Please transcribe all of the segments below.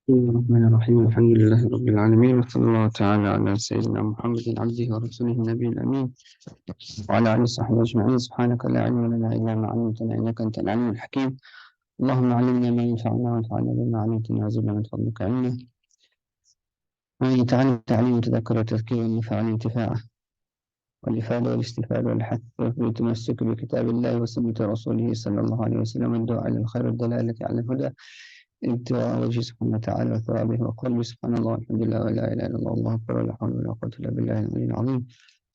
بسم الله الرحمن الرحيم الحمد لله رب العالمين وصلى الله تعالى على سيدنا محمد عبده ورسوله النبي الأمين وعلى آله وصحبه أجمعين. سبحانك لا علم لنا إلا ما علمتنا إنك أنت العليم الحكيم. اللهم علمنا ما ينفعنا وانفعنا بما علمتنا وزدنا من فضلك علما. ومن يتعلم التعليم وتذكر التذكير والنفع والانتفاع والإفادة والاستفادة والحث والتمسك بكتاب الله وسنة رسوله صلى الله عليه وسلم والدعاء إلى الخير والدلالة على الهدى ابتغاء وجهه سبحانه وتعالى وثوابه وقلبه. سبحان الله والحمد لله ولا إله إلا الله والله أكبر ولا حول ولا قوة إلا بالله العلي العظيم.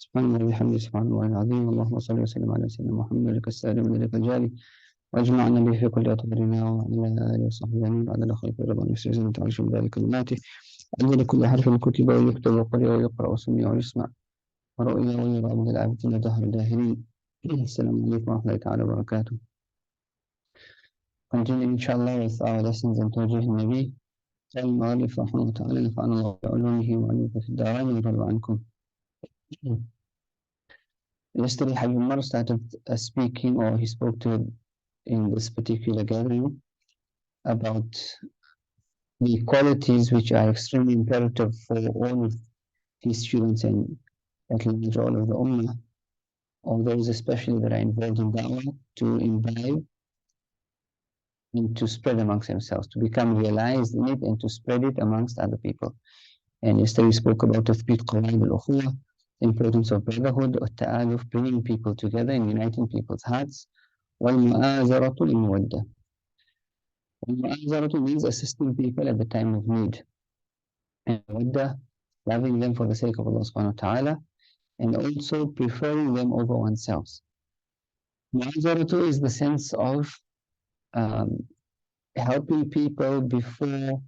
سبحان الله وبحمده سبحان الله العظيم. اللهم صل وسلم على سيدنا محمد لك السالم ولك الجالي واجمعنا به في كل أطهرنا وعلى آله وصحبه أجمعين بعد الخلق رضا نفسه تعيش بذلك كلماته عدد كل حرف كتب ويكتب وقرئ ويقرأ وسمع ويسمع ورؤيا ويرى من العابدين دهر الداهرين. السلام عليكم ورحمة الله تعالى وبركاته. Continuing inshallah with our lessons in Tawjīh Nabīh. قال المؤلف رحمه الله تعالى نفعنا الله بعلومه وعلومه في الدارين ورضى عنكم. Yesterday Habib Umar started speaking, or he spoke to in this particular gathering, about the qualities which are extremely imperative for all of his students and at large all of the Ummah, or those especially that are involved in da'wah, to imbibe and to spread amongst themselves, to become realized in it and to spread it amongst other people. And yesterday we spoke about Tathbit Qawaid al-Ukhuwah, the importance of brotherhood, or ta'aluf, bringing people together and uniting people's hearts. وَالْمُؤَازَرَةُ لِلْمُوَدَّةِ. Al-Mu'azaratu means assisting people at the time of need. And muwaddah, loving them for the sake of Allah subhanahu wa ta'ala, and also preferring them over oneself. Mu'azaratu is the sense of helping people before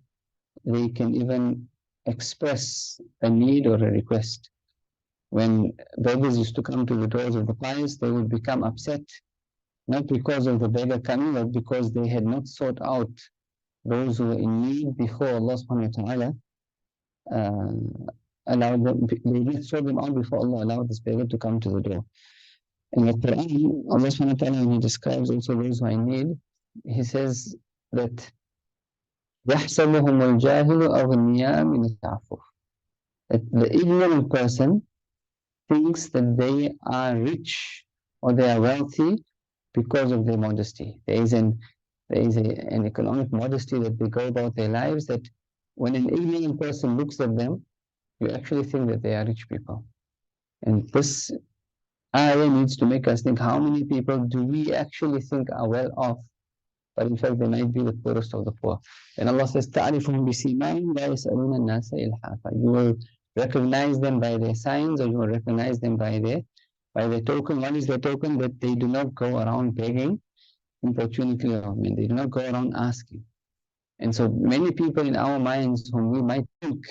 they can even express a need or a request. When beggars used to come to the doors of the pious, they would become upset, not because of the beggar coming, but because they had not sought out those who were in need before Allah subhanahu wa ta'ala allowed them, they did not sort them out before Allah allowed this beggar to come to the door. In the Quran, Allah subhanahu wa ta'ala, when He describes also those who are in need, He says that يَحْسَبُهُمُ الْجَاهِلُ أَغْنِيَاءَ مِنَ التَّعَفُّفِ, that the ignorant person thinks that they are rich or they are wealthy because of their modesty. There is an economic modesty that they go about their lives, that when an ignorant person looks at them, you actually think that they are rich people. And this ayah needs to make us think, how many people do we actually think are well off, but in fact they might be the poorest of the poor. And Allah says, تَعْرِفُهُمْ بِسِيمَاهِمْ لَا يَسْأَلُونَ النَّاسَ إِلْحَافًا. You will recognize them by their signs, or you will recognize them by their token. What is their token? That they do not go around begging importunately of men. They do not go around asking. And so many people in our minds whom we might think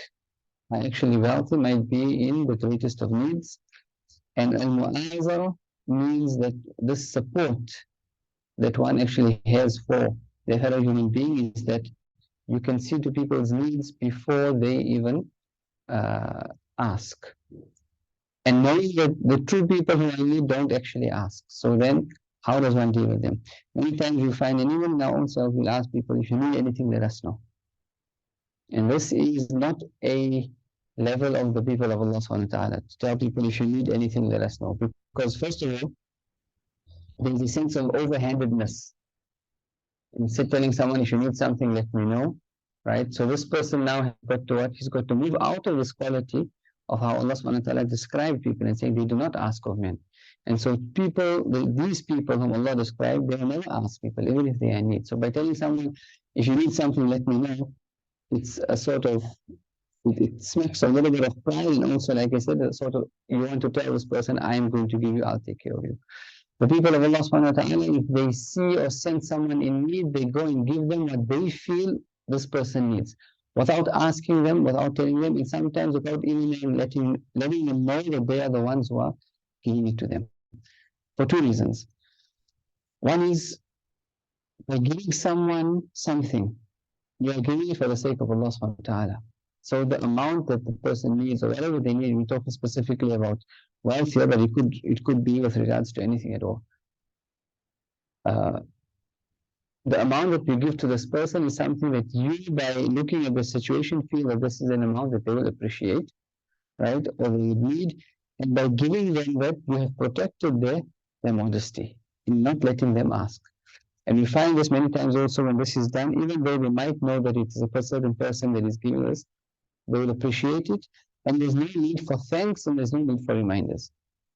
are actually wealthy might be in the greatest of needs. And al-mu'azara means that this support that one actually has for the fellow human being is that you can see to people's needs before they even ask. And knowing that the true people who are in need don't actually ask. So then, how does one deal with them? Many times you find, and even in our own self, we'll ask people, if you need anything, let us know. And this is not a level of the people of Allah subhanahu wa ta'ala, to tell people, if you need anything, let us know. Because first of all, there's a sense of overhandedness. Instead of telling someone, if you need something, let me know. Right? So this person now has got to what? He's got to move out of this quality of how Allah subhanahu wa ta'ala described people and saying they do not ask of men. And so these people whom Allah described, they will never ask people, even if they are in need. So by telling someone, if you need something, let me know, it's a sort of, it smacks a little bit of pride, and also, like I said, a sort of, you want to tell this person, I am going to give you, I'll take care of you. The people of Allah subhanahu wa ta'ala, if they see or sense someone in need, they go and give them what they feel this person needs, without asking them, without telling them, and sometimes without even letting them know that they are the ones who are giving it to them. For two reasons. One is, by giving someone something, you are giving it for the sake of Allah subhanahu wa ta'ala. So the amount that the person needs, or whatever they need, we're talking specifically about wealth here, but it could be with regards to anything at all. the amount that you give to this person is something that you, by looking at the situation, feel that this is an amount that they will appreciate, right, or they would need. And by giving them that, you have protected their modesty in not letting them ask. And we find this many times also when this is done, even though they might know that it is a certain person that is giving us, they will appreciate it. And there's no need for thanks and there's no need for reminders.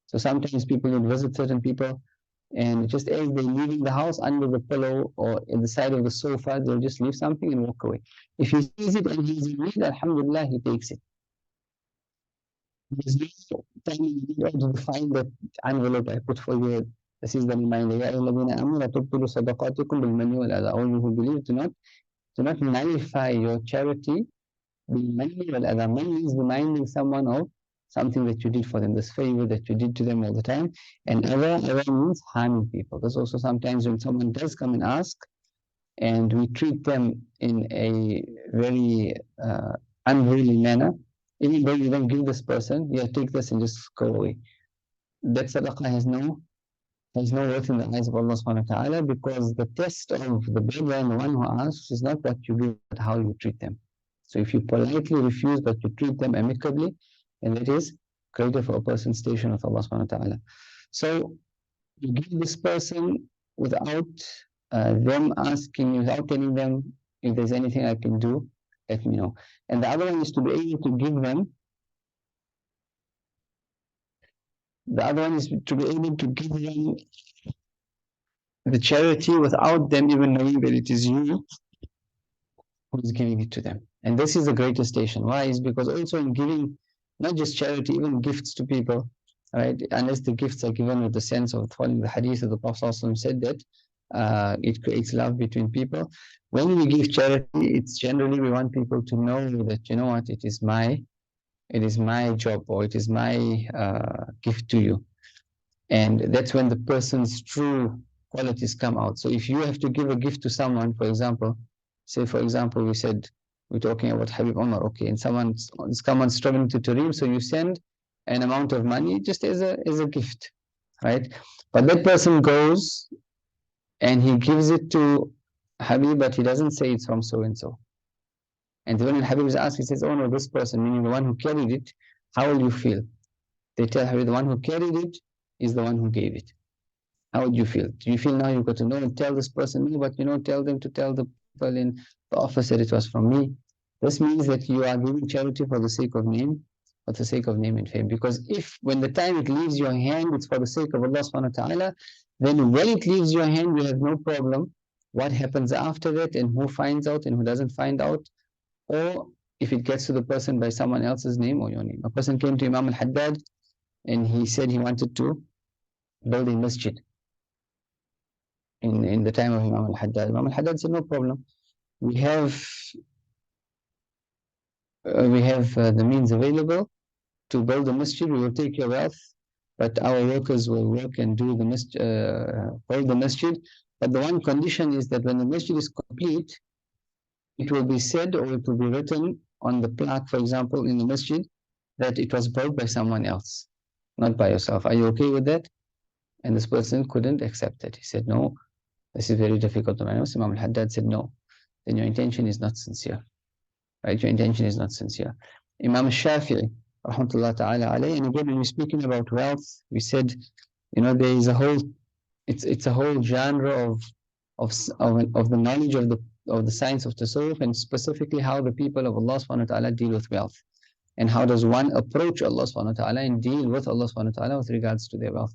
So sometimes people will visit certain people, and just as they're leaving the house, under the pillow or in the side of the sofa, they'll just leave something and walk away. If he sees it and he's in need, alhamdulillah, he takes it. There's no time in the order to find that envelope I put for you. This is the reminder. يَا أَيُّهَا الَّذِينَ آمَنُوا لَا تُبْطِلُوا صَدَقَاتِكُمْ بِالْمَنِّ وَالْأَذَىٰ. All you who believe, do not nullify your charity بِالْمَنِّ وَالْأَذَىٰ. Money is reminding someone of something that you did for them, this favor that you did to them all the time. And other means harming people. There's also sometimes when someone does come and ask, and we treat them in a very unruly manner, even though you don't give this person, you take this and just go away. That sadaqah has no worth in the eyes of Allah subhanahu wa ta'ala, because the test of the brother and the one who asks is not what you give, but how you treat them. So if you politely refuse, but you treat them amicably, and that is greater for a person's station with Allah subhanahu wa ta'ala. So you give this person without them asking you, without telling them, if there's anything I can do, let me know. And the other one is to be able to give them, the charity without them even knowing that it is you who is giving it to them. And this is the greatest station. Why? Is because also in giving, not just charity, even gifts to people, right? Unless the gifts are given with the sense of following the hadith of the Prophet said that it creates love between people. When we give charity, it's generally we want people to know that, you know what, it is my job, or it is my gift to you. And that's when the person's true qualities come out. So if you have to give a gift to someone, for example, we said, we're talking about Habib Umar, okay, and someone's struggling to read, so you send an amount of money just as a gift, right? But that person goes and he gives it to Habib, but he doesn't say it's from so and so. And when Habib is asked, he says, oh no, this person, meaning the one who carried it, how will you feel? They tell Habib, the one who carried it is the one who gave it. How would you feel? Do you feel now you've got to know and tell this person, no, but tell them to tell the people in the office that it was from me? This means that you are giving charity for the sake of name, and fame. Because if when the time it leaves your hand, it's for the sake of Allah subhanahu wa ta'ala, then when it leaves your hand, you have no problem what happens after that, and who finds out and who doesn't find out, or if it gets to the person by someone else's name or your name. A person came to Imam al-Haddad and he said he wanted to build a masjid in the time of Imam al-Haddad. Imam al-Haddad said, no problem. We have the means available to build a masjid. We will take your wealth, but our workers will work and do the masjid, build the masjid. But the one condition is that when the masjid is complete, it will be said, or it will be written on the plaque, for example, in the masjid, that it was built by someone else, not by yourself. Are you okay with that? And this person couldn't accept it. He said, no, this is very difficult to manage. Imam al-Haddad said, no, then your intention is not sincere. Right? Your intention is not sincere. Imam al-Shafi'i, rahmatullah ta'ala alayhi, and again, when we're speaking about wealth, we said, there is a whole, it's a whole genre of the knowledge of the science of tasawwuf, and specifically how the people of Allah subhanahu wa ta'ala deal with wealth. And how does one approach Allah subhanahu wa ta'ala and deal with Allah subhanahu wa ta'ala with regards to their wealth.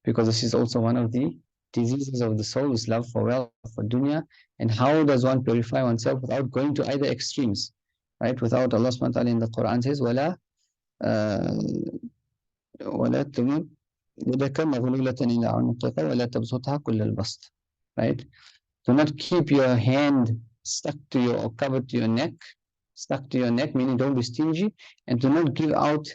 Because this is also one of the diseases of the soul, is love for wealth, for dunya. And how does one purify oneself without going to either extremes, right? Without, Allah subhanahu wa ta'ala in the Quran says, وَلَا تَمُدْ يَدَكَ مَغْلُولَةً إِلَىٰ عُنُقِكَ وَلَا تَبْسُطْهَا كُلَّ الْبَسْطِ. Right? Do not keep your hand stuck to your, or covered to your neck, meaning don't be stingy, and do not give out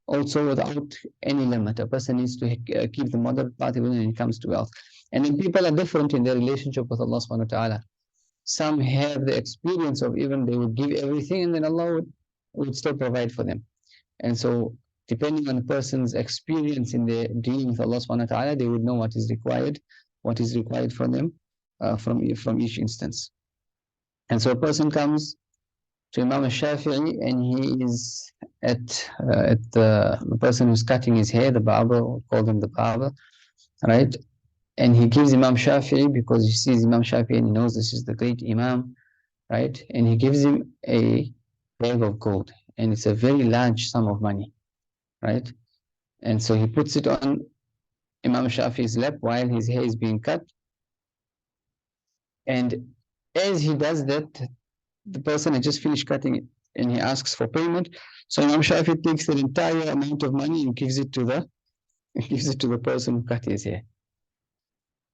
also without any limit. A person needs to keep the moderate path even when it comes to wealth. And then people are different in their relationship with Allah subhanahu wa ta'ala. Some have the experience of even they would give everything and then Allah would still provide for them. And so depending on a person's experience in their dealing with Allah subhanahu wa ta'ala, they would know what is required from them. from each instance. And so a person comes to Imam al-Shafi'i, and he is at the person who's cutting his hair, the barber, or call him the barber, right? And he gives Imam Shafi'i, because he sees Imam Shafi'i and he knows this is the great Imam, right? And he gives him a bag of gold, and it's a very large sum of money, right? And so he puts it on Imam Shafi'i's lap while his hair is being cut. And as he does that, the person had just finished cutting it, and he asks for payment. So Imam Shafi'i takes the entire amount of money and gives it to the person who cut his hair.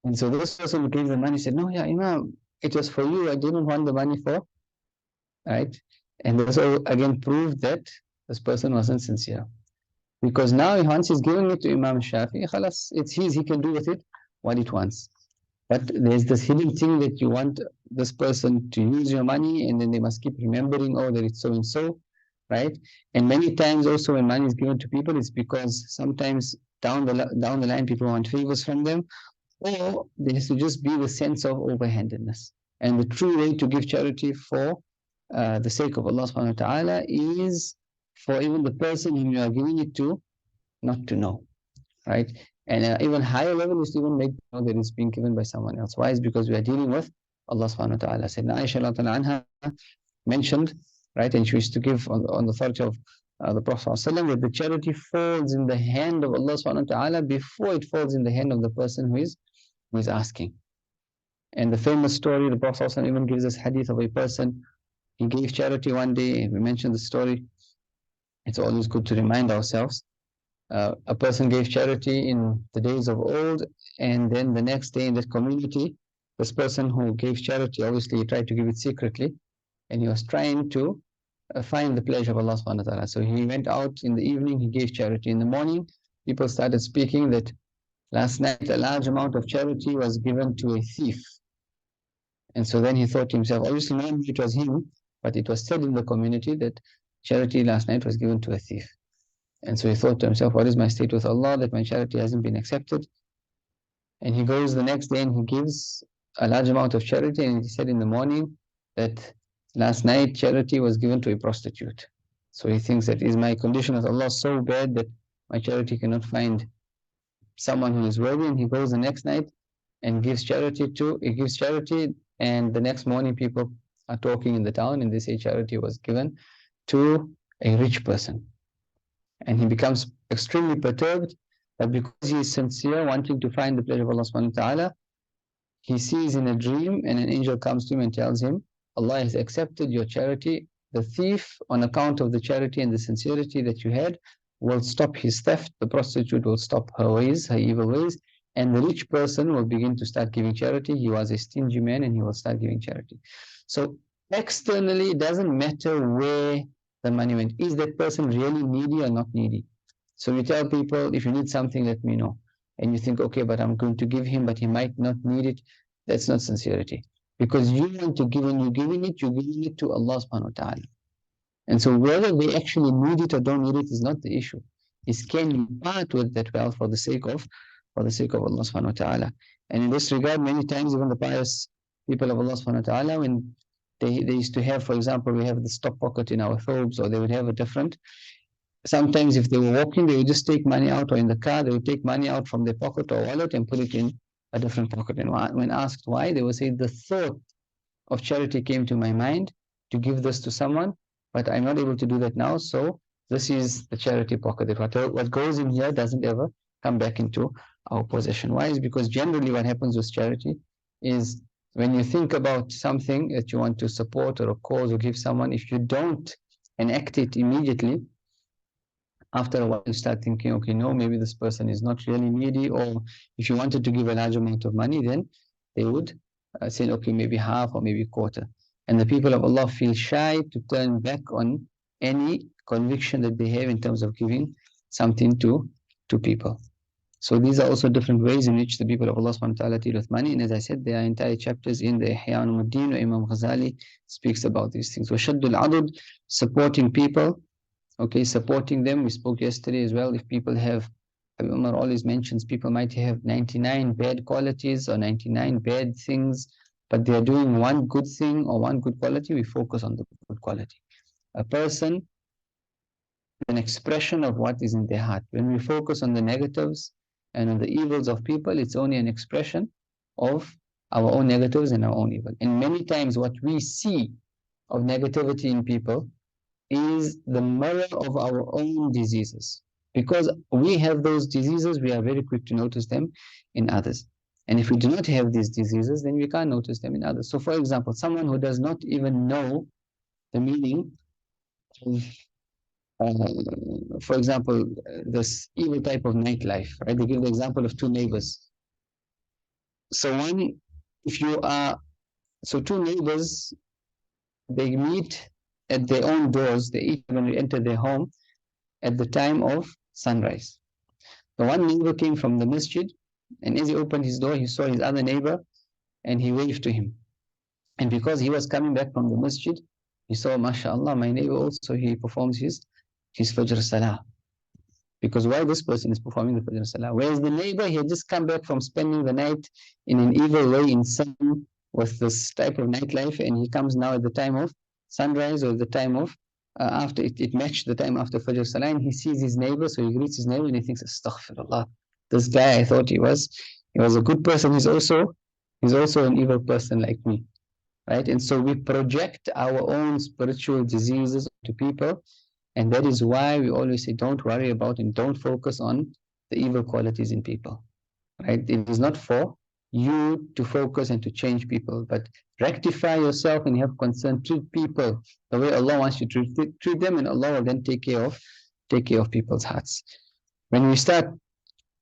And so this person who gave the money said, "No, yeah, Imam, it was for you. I didn't want the money for," right? And this again proved that this person wasn't sincere. Because now once he's giving it to Imam Shafi'i, khalas, it's his, he can do with it what it wants. But there's this hidden thing that you want this person to use your money, and then they must keep remembering, oh, that it's so and so, right? And many times also when money is given to people, it's because sometimes down the line people want favors from them, or there has to just be the sense of overhandedness. And the true way to give charity for the sake of Allah subhanahu wa ta'ala is for even the person whom you are giving it to not to know, right? And even higher level is to even make know that it's being given by someone else. Why? Is because we are dealing with Allah subhanahu wa ta'ala. Sayyidina Aisha anha mentioned, right, and she used to give on the authority of the Prophet ﷺ, that the charity falls in the hand of Allah subhanahu wa ta'ala before it falls in the hand of the person who is asking. And the famous story, the Prophet ﷺ even gives us hadith of a person. He gave charity one day, and we mentioned the story. It's always good to remind ourselves. A person gave charity in the days of old, and then the next day in that community, this person who gave charity, obviously he tried to give it secretly, and he was trying to find the pleasure of Allah subhanahu wa ta'ala. So he went out in the evening, he gave charity. In the morning, people started speaking that last night a large amount of charity was given to a thief. And so then he thought to himself, obviously not it was him, but it was said in the community that charity last night was given to a thief. And so he thought to himself, what is my state with Allah that my charity hasn't been accepted? And he goes the next day and he gives a large amount of charity, and he said in the morning that last night charity was given to a prostitute. So he thinks that, is my condition with Allah so bad that my charity cannot find someone who is worthy? And he goes the next night and gives charity, and the next morning people are talking in the town and they say charity was given to a rich person. And he becomes extremely perturbed, but because he is sincere, wanting to find the pleasure of Allah subhanahu wa ta'ala, he sees in a dream, and an angel comes to him and tells him, Allah has accepted your charity. The thief, on account of the charity and the sincerity that you had, will stop his theft. The prostitute will stop her ways, her evil ways, and the rich person will begin to start giving charity. He was a stingy man, and he will start giving charity. So externally, it doesn't matter where the money went. Is that person really needy or not needy? So we tell people, if you need something, let me know. And you think, okay, but I'm going to give him, but he might not need it. That's not sincerity. Because you want to give, and you're giving it to Allah subhanahu wa ta'ala. And so whether they actually need it or don't need it is not the issue. Is can you part with that wealth for the sake of Allah subhanahu wa ta'ala. And in this regard, many times even the pious people of Allah subhanahu wa ta'ala, when they used to have, for example, we have the stop pocket in our thobes, or they would have a different. Sometimes if they were walking, they would just take money out, or in the car, they would take money out from their pocket or wallet and put it in a different pocket. And when asked why, they would say, the thought of charity came to my mind to give this to someone, but I'm not able to do that now, so this is the charity pocket. That what goes in here doesn't ever come back into our possession. Why? Is because generally what happens with charity is, when you think about something that you want to support or a cause or give someone, if you don't enact it immediately, after a while you start thinking, okay, no, maybe this person is not really needy. Or if you wanted to give a large amount of money, then they would say, okay, maybe half or maybe quarter. And the people of Allah feel shy to turn back on any conviction that they have in terms of giving something to people. So these are also different ways in which the people of Allah subhanahu wa ta'ala deal with money. And as I said, there are entire chapters in the Ihya Ulumuddin where Imam Ghazali speaks about these things. Washaddul adud, supporting people, okay, supporting them. We spoke yesterday as well. If people have Umar always mentions people might have 99 bad qualities or 99 bad things, but they are doing one good thing or one good quality. We focus on the good quality. A person, an expression of what is in their heart. When we focus on the negatives and on the evils of people, it's only an expression of our own negatives and our own evil. And many times what we see of negativity in people is the mirror of our own diseases. Because we have those diseases, we are very quick to notice them in others. And if we do not have these diseases, then we can't notice them in others. So for example, someone who does not even know the meaning of, for example, this evil type of nightlife, right? They give the example of two neighbors. So two neighbors, they meet at their own doors, they each when they enter their home at the time of sunrise. The one neighbor came from the masjid, and as he opened his door, he saw his other neighbor, and he waved to him. And because he was coming back from the masjid, he saw, mashallah, my neighbor also, he performs his Fajr Salah. Because why this person is performing the Fajr Salah? Whereas the neighbor, he had just come back from spending the night in an evil way in sun with this type of nightlife, and he comes now at the time of sunrise or the time of after it matched the time after Fajr Salah, and he sees his neighbor, so he greets his neighbor and he thinks, Astaghfirullah, this guy, I thought he was a good person, he's also an evil person like me, right? And so we project our own spiritual diseases to people, and that is why we always say, don't worry about and don't focus on the evil qualities in people, right? It is not for you to focus and to change people, but rectify yourself and have concern. Treat people the way Allah wants you to treat them, and Allah will then take care of people's hearts. When we start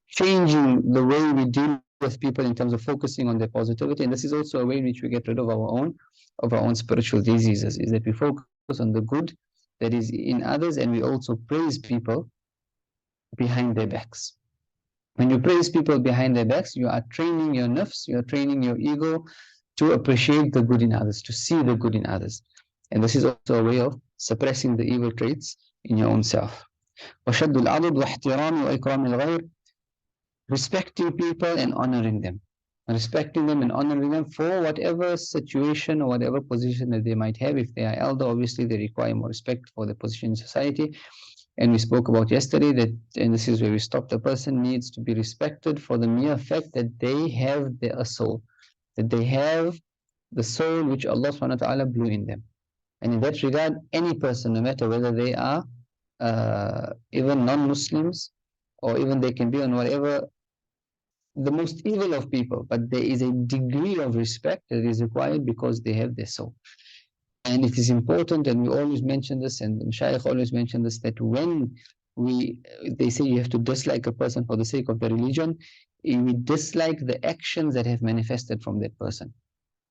changing the way we deal with people in terms of focusing on their positivity, and this is also a way in which we get rid of our own spiritual diseases, is that we focus on the good that is in others, and we also praise people behind their backs. When you praise people behind their backs, you are training your nafs, you are training your ego to appreciate the good in others, to see the good in others. And this is also a way of suppressing the evil traits in your own self. وَشَدُّ الْعَضُدْ وَاحْتِرَامِ وَإِكْرَامِ الْغَيْرِ, respecting people and honoring them. Respecting them and honoring them for whatever situation or whatever position that they might have. If they are elder, obviously they require more respect for their position in society. And we spoke about yesterday that, and this is where we stopped, the person needs to be respected for the mere fact that they have their soul, that they have the soul which Allah subhanahu wa ta'ala blew in them. And in that regard, any person, no matter whether they are even non-Muslims, or even they can be on whatever, the most evil of people, but there is a degree of respect that is required because they have their soul. And it is important, and we always mention this, and the Shaykh always mention this, that when they say you have to dislike a person for the sake of the religion, we dislike the actions that have manifested from that person.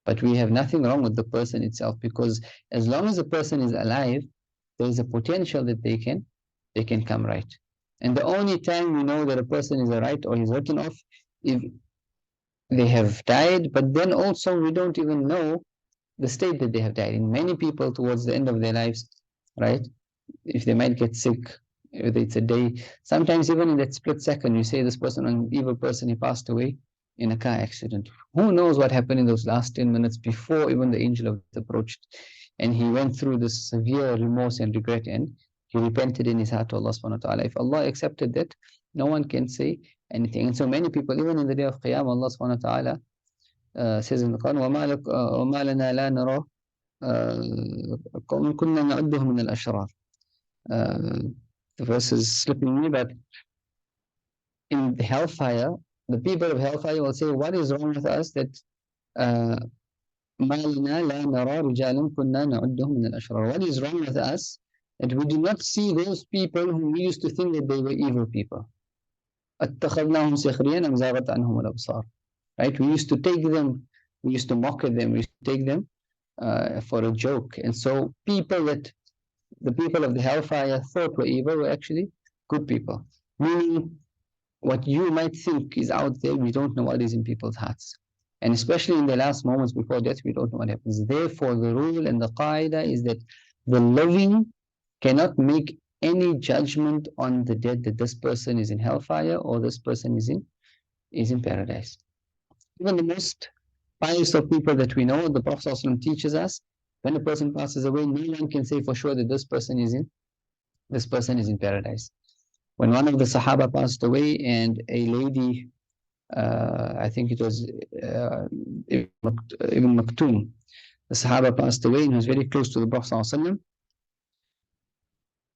But we have nothing wrong with the person itself, because as long as the person is alive, there is a potential that they can come right. And the only time we know that a person is right or he's written off, if they have died, but then also we don't even know the state that they have died in. Many people towards the end of their lives, right, if they might get sick, whether it's a day, sometimes even in that split second, you say this person, an evil person, he passed away in a car accident. Who knows what happened in those last 10 minutes before even the angel of death approached, and he went through this severe remorse and regret, and he repented in his heart to Allah subhanahu wa ta'ala. If Allah accepted that, no one can say anything. And so many people, even in the day of Qiyamah, Allah subhanahu wa ta'ala says in the Quran, وَمَا لَنَا لَا نَرَى قَوْمًا كُنَّا نَعُدُّهُم مِنَ الْأَشْرَارِ. The verse is slipping me, but in the hellfire, the people of hellfire will say, what is wrong with us that مَا لَنَا لَا نَرَى رِجَالًا كُنَّا نَعُدُّهُم مِنَ الْأَشْرَارِ. What is wrong with us that we do not see those people whom we used to think that they were evil people? أَتَّخَذْنَاهُمْ سِخْرِيًّا أَمْ زَاغَتْ عَنْهُمُ الْأَبْصَارُ. Right? We used to take them, we used to mock at them, we used to take them for a joke. And so the people of the hellfire thought were evil were actually good people. Meaning, what you might think is out there, we don't know what is in people's hearts. And especially in the last moments before death, we don't know what happens. Therefore, the rule and the qaida is that the living cannot make any judgment on the dead that this person is in hellfire or this person is in paradise. Even the most pious of people that we know, the Prophet ﷺ teaches us, when a person passes away, no one can say for sure that this person is in paradise. When one of the Sahaba passed away and a lady, I think it was Ibn Maktoum, the Sahaba passed away and he was very close to the Prophet ﷺ.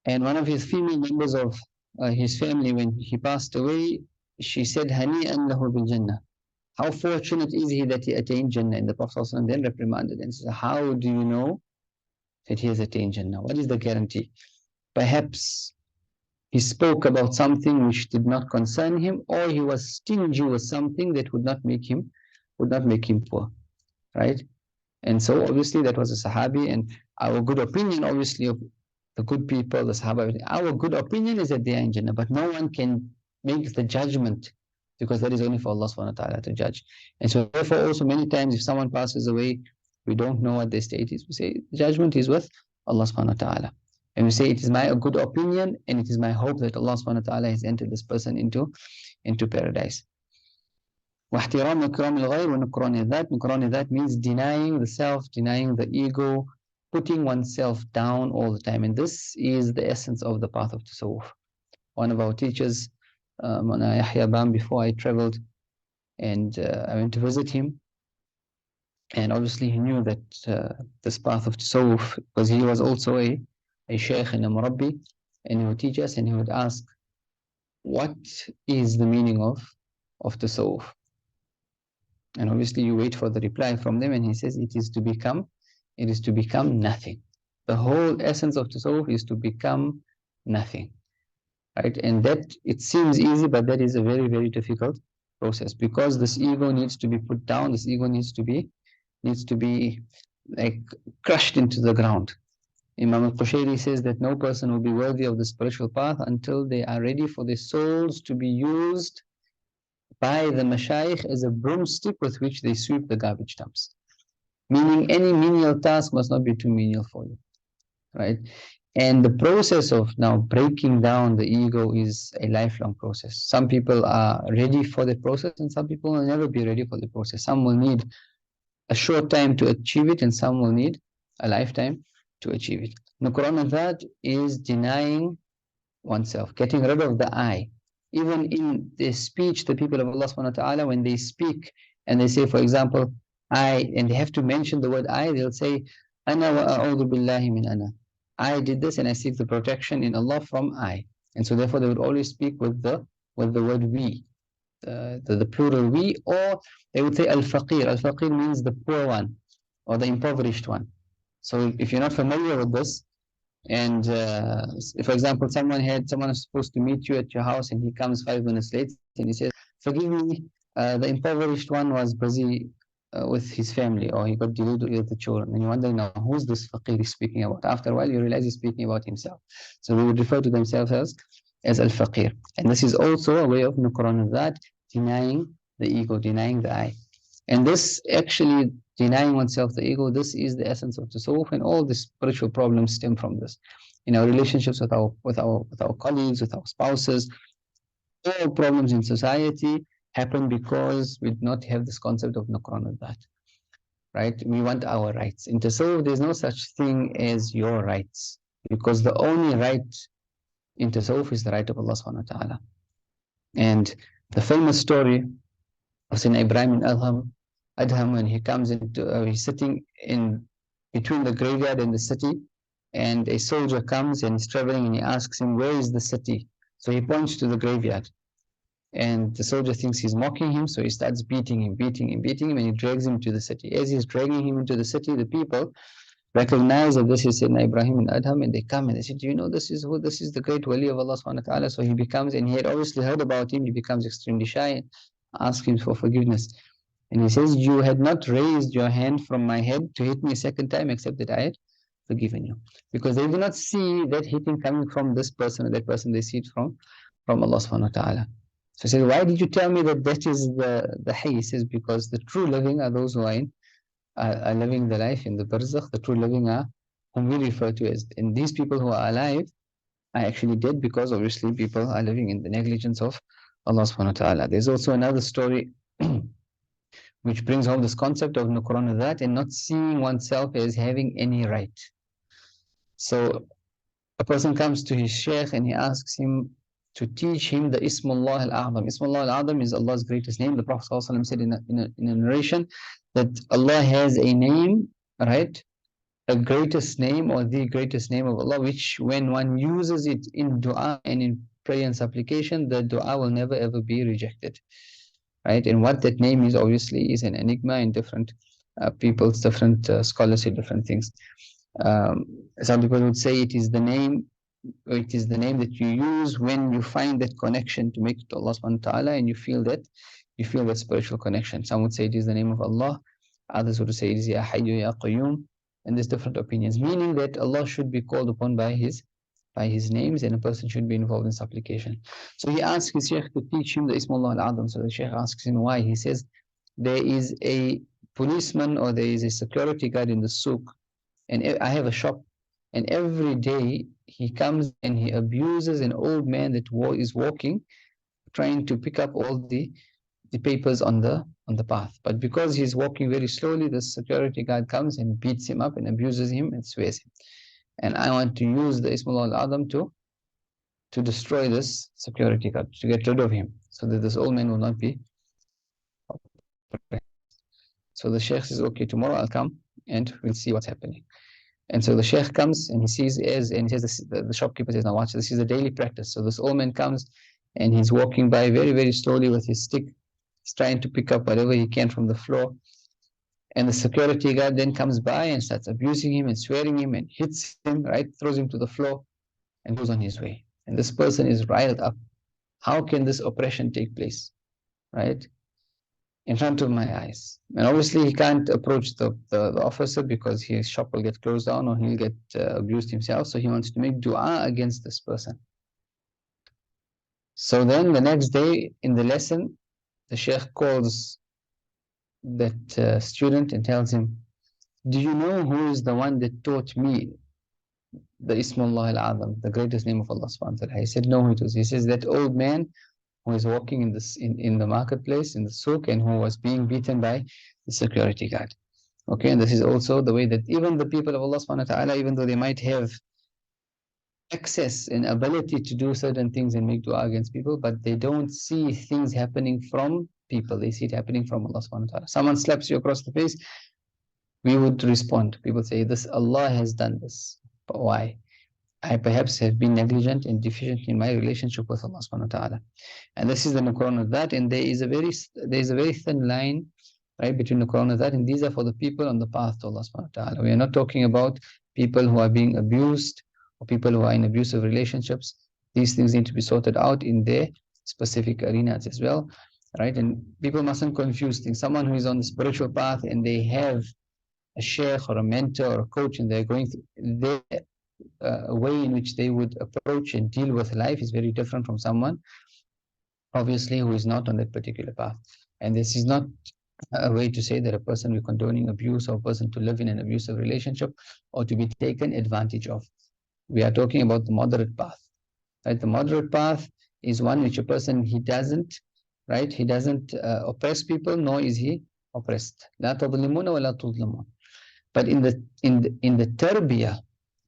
And one of his female members of his family, when he passed away, she said, Hani'an lahu bil Jannah. How fortunate is he that he attained Jannah? And the Prophet ﷺ then reprimanded and said, how do you know that he has attained Jannah? What is the guarantee? Perhaps he spoke about something which did not concern him, or he was stingy with something that would not make him poor, right? And so obviously that was a Sahabi, and our good opinion obviously of the good people, the Sahaba, our good opinion is that they are in Jannah, but no one can make the judgment, because that is only for Allah subhanahu wa ta'ala to judge. And so therefore also many times if someone passes away, we don't know what their state is, we say the judgment is with Allah subhanahu wa ta'ala. And we say it is my good opinion and it is my hope that Allah subhanahu wa ta'ala has entered this person into paradise. وَاحْتِرَامُ إِكْرَامِ الْغَيْرِ وَنُكْرَانِ الذَّاتِ. Nukrani that means denying the self, denying the ego, putting oneself down all the time. And this is the essence of the path of Tasawwuf. One of our teachers, Mona Yahya Bam, before I traveled and I went to visit him, and obviously he knew that this path of Tasawwuf, because he was also a Shaykh and a Murabbi, and he would teach us and he would ask, what is the meaning of Tasawwuf? And obviously you wait for the reply from them, and he says it is to become nothing. The whole essence of Tasawwuf is to become nothing, right? And that, it seems easy, but that is a very, very difficult process, because this ego needs to be put down. This ego needs to be like crushed into the ground. Imam al-Qushayri says that no person will be worthy of the spiritual path until they are ready for their souls to be used by the mashayikh as a broomstick with which they sweep the garbage dumps. Meaning any menial task must not be too menial for you, right? And the process of now breaking down the ego is a lifelong process. Some people are ready for the process and some people will never be ready for the process. Some will need a short time to achieve it and some will need a lifetime to achieve it. Nukrana that is denying oneself, getting rid of the I. Even in the speech, the people of Allah subhanahu wa ta'ala, when they speak and they say, for example, I, and they have to mention the word I, they'll say, Ana wa a'udhu billahi min ana. I did this and I seek the protection in Allah from I. And so therefore they would always speak with the word we, the plural we, or they would say al-faqir. Al-faqir means the poor one or the impoverished one. So if you're not familiar with this, and if, for example, someone is supposed to meet you at your house and he comes 5 minutes late and he says, forgive me, the impoverished one was busy with his family, or he got delayed with the children, and you wonder now who's this faqir speaking about. After a while you realize he's speaking about himself. So we would refer to themselves as al-faqir, and this is also a way of nukran that, denying the ego, denying the I. And this actually, denying oneself the ego, this is the essence of Tasawwuf, and all the spiritual problems stem from this. In our relationships with our colleagues, with our spouses, all problems in society happen because we do not have this concept of nukran that, right? We want our rights. In Tasawwuf, there's no such thing as your rights, because the only right in Tasawwuf is the right of Allah subhanahu wa ta'ala. And the famous story of Sayyidina Ibrahim in Adham, when he comes into, he's sitting in between the graveyard and the city, and a soldier comes and he's traveling and he asks him, where is the city? So he points to the graveyard, and the soldier thinks he's mocking him, so he starts beating him, and he drags him to the city. As he's dragging him into the city, the people recognize that this is Sayyidina Ibrahim in Adham, and they come and they say, do you know this is the great wali of Allah subhanahu wa ta'ala? So he becomes, and he had obviously heard about him, he becomes extremely shy and asks him for forgiveness. And he says, you had not raised your hand from my head to hit me a second time, except that I had forgiven you. Because they do not see that hitting coming from this person or that person, they see it from Allah subhanahu wa ta'ala. So he says, why did you tell me that is the hay? He says, because the true living are those who are living the life in the barzakh. The true living are whom we refer to as, and these people who are alive, I actually did, because obviously people are living in the negligence of Allah subhanahu wa ta'ala. There's also another story which brings home this concept of nukrana that and not seeing oneself as having any right. So a person comes to his Shaykh and he asks him to teach him the Ismullah al-A'zam. Ismullah al-A'zam is Allah's greatest name. The Prophet ﷺ said in a narration that Allah has a name, right? A greatest name, or the greatest name of Allah, which when one uses it in dua and in prayer and supplication, the dua will never ever be rejected, right? And what that name is obviously is an enigma, in different people's, different scholars say different things. Some people would say it is the name that you use when you find that connection to make it to Allah subhanahu wa ta'ala, and you feel that spiritual connection. Some would say it is the name of Allah, others would say it is Ya Hayyu Ya Qayyum, and there's different opinions, meaning that Allah should be called upon by his names, and a person should be involved in supplication. So he asks his Shaykh to teach him the Ismullah al-Azam. So the Shaykh asks him why. He says there is a policeman, or there is a security guard in the souk, and I have a shop, and every day he comes and he abuses an old man that is walking, trying to pick up all the papers on the path. But because he's walking very slowly, the security guard comes and beats him up and abuses him and swears him. And I want to use the Ismullah al-Azam to destroy this security guard, to get rid of him, so that this old man will not be. So the Shaykh says, okay, tomorrow I'll come and we'll see what's happening. And so the Shaykh comes and he sees, and he says, the shopkeeper says, now watch, this is a daily practice. So this old man comes and he's walking by very, very slowly with his stick. He's trying to pick up whatever he can from the floor. And the security guard then comes by and starts abusing him and swearing him and hits him, right? Throws him to the floor and goes on his way. And this person is riled up. How can this oppression take place, right? In front of my eyes. And obviously he can't approach the officer, because his shop will get closed down or he'll get abused himself. So he wants to make dua against this person. So then the next day in the lesson, the Shaykh calls that student and tells him, do you know who is the one that taught me the Ismullah al-Azam, the greatest name of Allah subhanahu wa ta'ala? He said, no, who it was. He says, that old man who is walking in the marketplace, in the souk, and who was being beaten by the security guard. Okay, and this is also the way that even the people of Allah subhanahu wa ta'ala, even though they might have access and ability to do certain things and make dua against people, but they don't see things happening from people. They see it happening from Allah subhanahu wa ta'ala. Someone slaps you across the face, we would respond. People say, this, Allah has done this. But why? I perhaps have been negligent and deficient in my relationship with Allah subhanahu wa ta'ala. And this is the nukrana of that, and there is a very thin line, right, between nukrana of that, and these are for the people on the path to Allah subhanahu wa ta'ala. We are not talking about people who are being abused or people who are in abusive relationships. These things need to be sorted out in their specific arenas as well, right? And people mustn't confuse things. Someone who is on the spiritual path and they have a sheikh or a mentor or a coach, and they're going through their way in which they would approach and deal with life is very different from someone, obviously, who is not on that particular path. And this is not a way to say that a person will condoning abuse, or a person to live in an abusive relationship or to be taken advantage of. We are talking about the moderate path, right? The moderate path is one which a person, he doesn't oppress people, nor is he oppressed. لا تظلمون ولا تظلمون. But in the tarbiyah,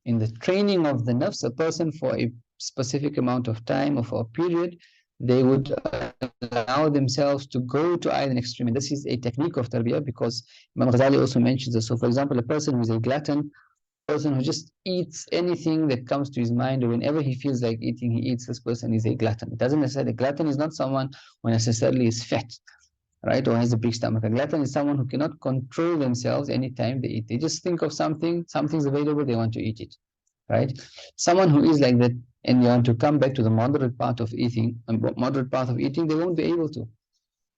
in the training of the nafs, a person for a specific amount of time or for a period, they would allow themselves to go to either extreme. And this is a technique of tarbiyah, because Imam Ghazali also mentions this. So for example, a person who is a glutton, a person who just eats anything that comes to his mind, or whenever he feels like eating, he eats, this person is a glutton. It doesn't necessarily, a glutton is not someone who necessarily is fat, right, or has a big stomach. A glutton is someone who cannot control themselves anytime they eat. They just think of something's available, they want to eat it, right? Someone who is like that, and you want to come back to the moderate path of eating, they won't be able to.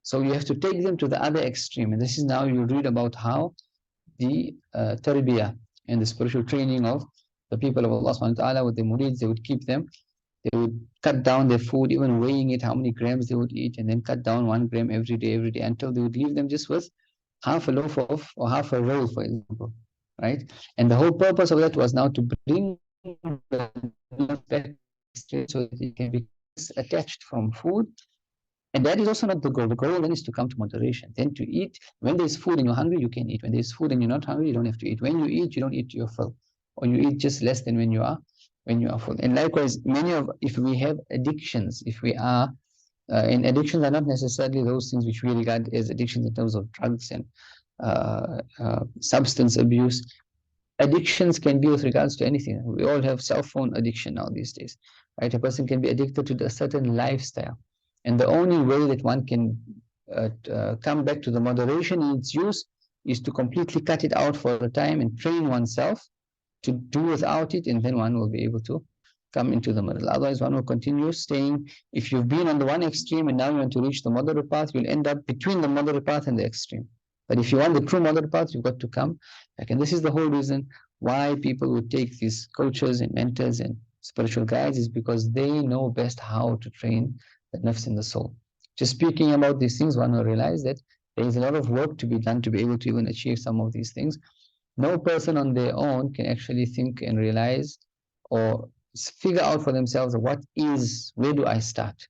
So you have to take them to the other extreme. And this is now you read about how the tarbiyah and the spiritual training of the people of Allah subhanahu wa ta'ala with the murids, they would keep them, they would cut down their food, even weighing it, how many grams they would eat, and then cut down 1 gram every day, until they would leave them just with half a loaf of, or half a roll, for example, right? And the whole purpose of that was now to bring back straight so that it can be attached from food. And that is also not the goal. The goal then is to come to moderation. Then to eat. When there's food and you're hungry, you can eat. When there's food and you're not hungry, you don't have to eat. When you eat, you don't eat to your full, or you eat just less than when you are full. And likewise, if we have addictions, if we are, and addictions are not necessarily those things which we regard as addictions in terms of drugs and substance abuse. Addictions can be with regards to anything. We all have cell phone addiction now these days, right? A person can be addicted to a certain lifestyle. And the only way that one can come back to the moderation in its use is to completely cut it out for a time and train oneself to do without it, and then one will be able to come into the middle. Otherwise, one will continue staying. If you've been on the one extreme and now you want to reach the moderate path, you'll end up between the moderate path and the extreme. But if you want the true moderate path, you've got to come back. And this is the whole reason why people would take these coaches and mentors and spiritual guides, is because they know best how to train the nafs in the soul. Just speaking about these things, one will realize that there is a lot of work to be done to be able to even achieve some of these things. No person on their own can actually think and realize or figure out for themselves where do I start?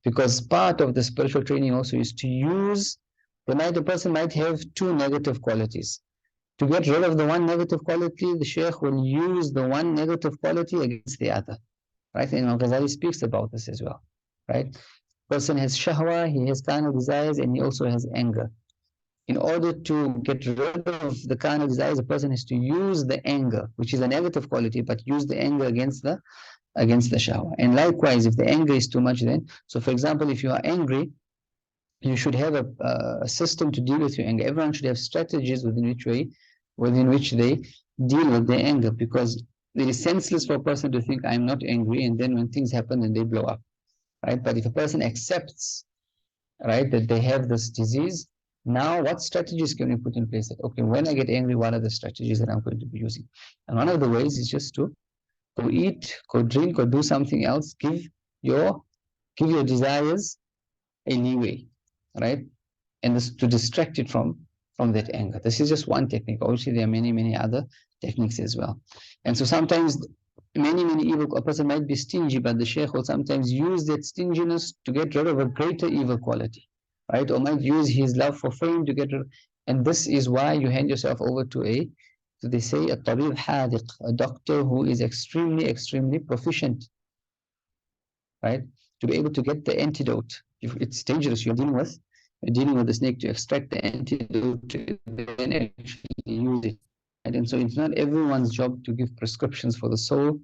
Because part of the spiritual training also is to use, the person might have two negative qualities. To get rid of the one negative quality, the Shaykh will use the one negative quality against the other. Right? And Imam Ghazali speaks about this as well. Right? Person has shahwa, he has carnal desires, and he also has anger. In order to get rid of the carnal desires, a person has to use the anger, which is a negative quality, but use the anger against the shahwa. And likewise, if the anger is too much, then, so for example, if you are angry, you should have a system to deal with your anger. Everyone should have strategies within which they deal with their anger, because it is senseless for a person to think, I'm not angry, and then when things happen, then they blow up. Right? But if a person accepts, right, that they have this disease, now what strategies can we put in place? That, okay, when I get angry, what are the strategies that I'm going to be using? And one of the ways is just to go eat, go drink, or do something else. Give your desires a leeway, right? And this, to distract it from that anger. This is just one technique. Obviously, there are many other techniques as well. And so sometimes many evil, a person might be stingy, but the Shaykh will sometimes use that stinginess to get rid of a greater evil quality, right? Or might use his love for fame to get rid of, and this is why you hand yourself over to they say, a tabib hadiq, a doctor who is extremely proficient, right? To be able to get the antidote. If it's dangerous, you're dealing with the snake, to extract the antidote, to then actually use it. And so it's not everyone's job to give prescriptions for the soul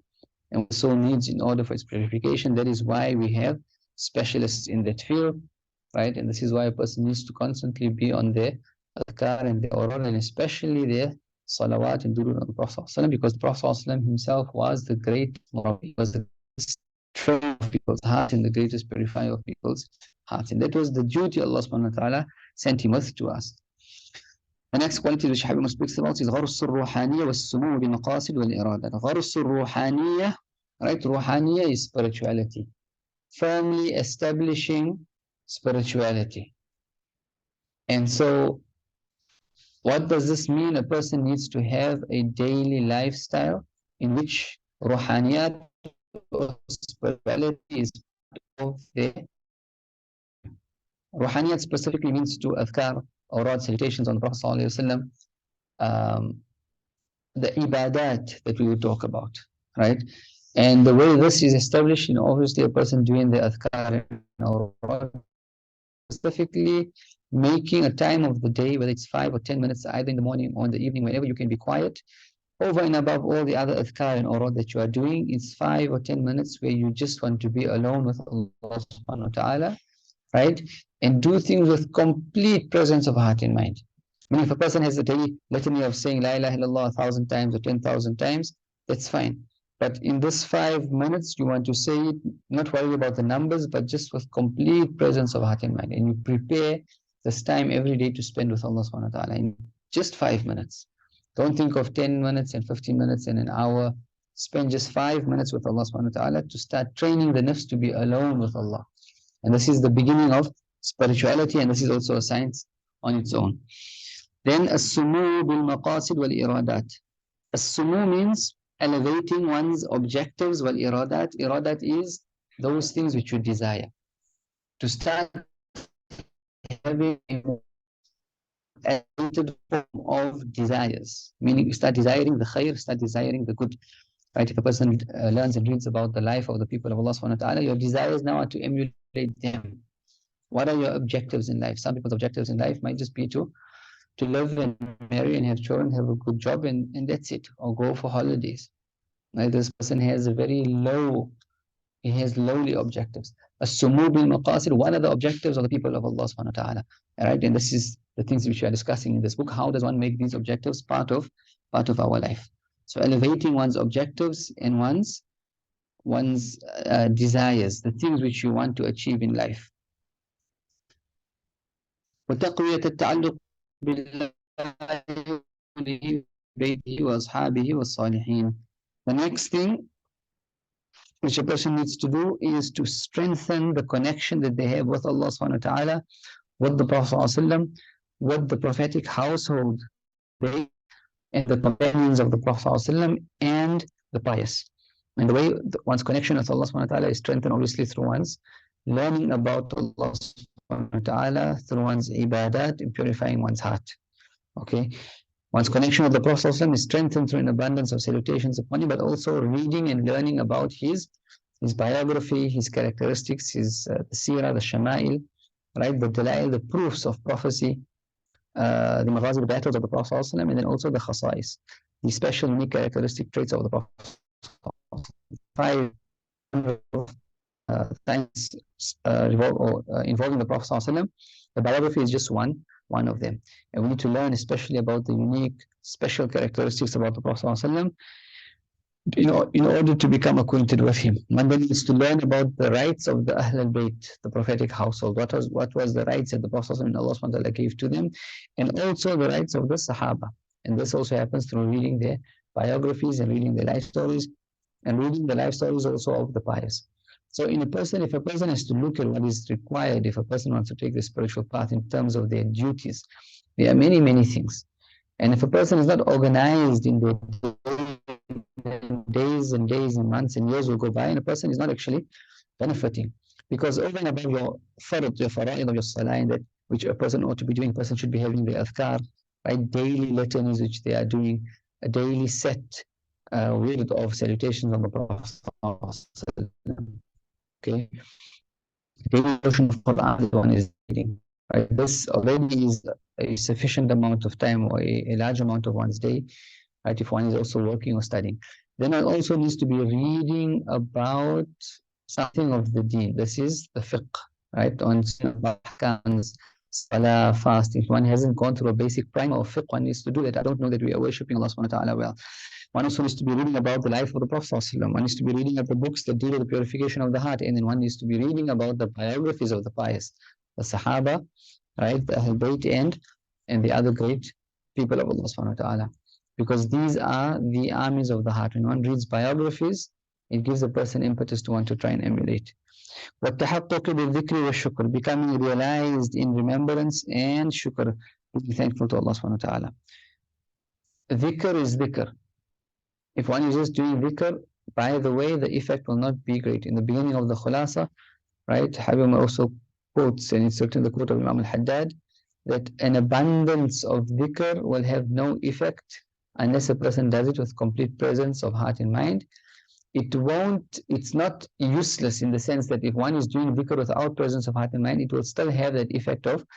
and what the soul needs in order for its purification. That is why we have specialists in that field, right? And this is why a person needs to constantly be on their adhkar and their oral, and especially their salawat and durud on the Prophet ﷺ, because the Prophet ﷺ himself was the great murabbi, was the trainer of people's heart and the greatest purifier of people's hearts. And that was the duty Allah subhanahu wa ta'ala sent him with to us. The next quality which Habib speaks about is غرس الروحانية والسمو بالمقاصد والإرادة. غرس الروحانية, right? Ruhaniya is spirituality. Firmly establishing spirituality. And so, what does this mean? A person needs to have a daily lifestyle in which Ruhaniyat or spirituality is part of their. Ruhaniyat specifically means to adhkar, awrad, salutations on the Prophet ﷺ, the ibadat that we will talk about, right? And the way this is established, obviously a person doing the adhkar and awrad, specifically making a time of the day, whether it's 5 or 10 minutes, either in the morning or in the evening, whenever you can be quiet, over and above all the other adhkar and awrad that you are doing, it's 5 or 10 minutes where you just want to be alone with Allah subhanahu wa ta'ala, right? And do things with complete presence of heart and mind. I mean, if a person has a daily litany of saying La ilaha illallah 1,000 times or 10,000 times, that's fine. But in this 5 minutes, you want to say it, not worry about the numbers, but just with complete presence of heart and mind. And you prepare this time every day to spend with Allah subhanahu wa ta'ala in just 5 minutes. Don't think of 10 minutes and 15 minutes and an hour. Spend just 5 minutes with Allah subhanahu wa ta'ala to start training the nafs to be alone with Allah. And this is the beginning of spirituality, and this is also a science on its own. Then as-sumu bil maqasid wal iradat. As-sumu means elevating one's objectives. Wal iradat. Iradat is those things which you desire. To start having a elevated form of desires, meaning you start desiring the khair, start desiring the good. Right? If a person learns and reads about the life of the people of Allah subhanahu wa ta'ala, your desires now are to emulate them. What are your objectives in life? Some people's objectives in life might just be to live and marry and have children, have a good job, and that's it, or go for holidays. Right? This person has he has lowly objectives. As-sumud bil-maqasid, what are the objectives of the people of Allah subhanahu wa ta'ala? All right, and this is the things which we are discussing in this book. How does one make these objectives part of our life? So elevating one's objectives and one's desires, the things which you want to achieve in life. وتقوية التعلق بالله بيته وأصحابه والصالحين. The next thing which a person needs to do is to strengthen the connection that they have with Allah subhanahu wa ta'ala, with the Prophet ﷺ, with the prophetic household, and the companions of the Prophet ﷺ, and the pious. And the way one's connection with Allah subhanahu wa ta'ala is strengthened obviously through one's learning about Allah subhanahu wa ta'ala, through one's ibadat, and purifying one's heart. Okay. One's connection with the Prophet ﷺ is strengthened through an abundance of salutations upon him, but also reading and learning about his biography, his characteristics, his the seerah, the shama'il, right, the dalail, the proofs of prophecy, the maghazi, the battles of the Prophet ﷺ, and then also the khasa'is, the special unique characteristic traits of the Prophet. 5 times involving the Prophet ﷺ. The biography is just one of them, and we need to learn especially about the unique special characteristics about the Prophet ﷺ, in order to become acquainted with him. One then needs to learn about the rights of the Ahl al-Bayt, the prophetic household. What was the rights that the Prophet ﷺ and Allah subhanahu wa ta'ala gave to them, and also the rights of the Sahaba. And this also happens through reading their biographies and reading their life stories, and reading the life stories also of the pious. So if a person has to look at what is required, if a person wants to take the spiritual path in terms of their duties, there are many, many things. And if a person is not organized in their days and days and months and years will go by, and a person is not actually benefiting. Because over and above your farad, your fara'id of your salah, that which a person ought to be doing, a person should be having the adhkar, right, daily litanies which they are doing, a daily set word of salutations on the Prophet. Okay, daily portion of Quran one is reading. Right? This already is a sufficient amount of time, or a large amount of one's day, right? If one is also working or studying, then one also needs to be reading about something of the deen. This is the fiqh, right? On ahkams, salah, fasting. If one hasn't gone through a basic primer of fiqh, one needs to do that. I don't know that we are worshipping Allah subhanahu wa ta'ala well. One also needs to be reading about the life of the Prophet ﷺ. One needs to be reading about the books that deal with the purification of the heart, and then one needs to be reading about the biographies of the pious, the Sahaba, right, the Ahl Bayt, and the other great people of Allah subhanahu wa ta'ala. Because these are the armies of the heart. When one reads biographies, it gives a person impetus to want to try and emulate. وَالتَّحَقُّقِ بِالذِّكْرِ وَالشُّكْرِ, becoming realized in remembrance and shukr, being thankful to Allah subhanahu wa ta'ala. Dhikr is dhikr. If one is just doing dhikr, by the way, the effect will not be great. In the beginning of the khulasa, right, Habib also quotes, and it's certainly the quote of Imam al-Haddad, that an abundance of dhikr will have no effect unless a person does it with complete presence of heart and mind. It's not useless in the sense that if one is doing dhikr without presence of heart and mind, it will still have that effect of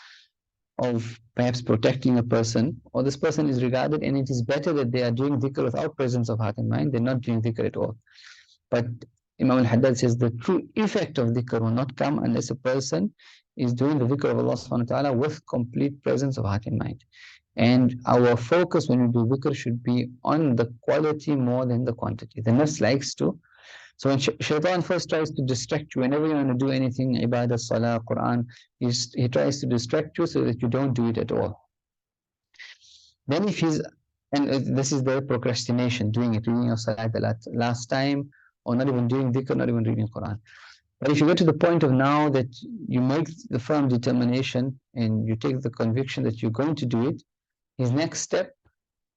perhaps protecting a person, or this person is regarded, and it is better that they are doing dhikr without presence of heart and mind than not doing dhikr at all. But Imam al-Haddad says the true effect of dhikr will not come unless a person is doing the dhikr of Allah subhanahu wa ta'ala with complete presence of heart and mind. And our focus when we do dhikr should be on the quality more than the quantity. The nafs likes to. So when shaitan first tries to distract you, whenever you want to do anything, ibadah, salah, Quran, he tries to distract you so that you don't do it at all. Then and this is the procrastination, doing your salah the last time, or not even doing dhikr, not even reading Quran. But if you get to the point of now that you make the firm determination and you take the conviction that you're going to do it, his next step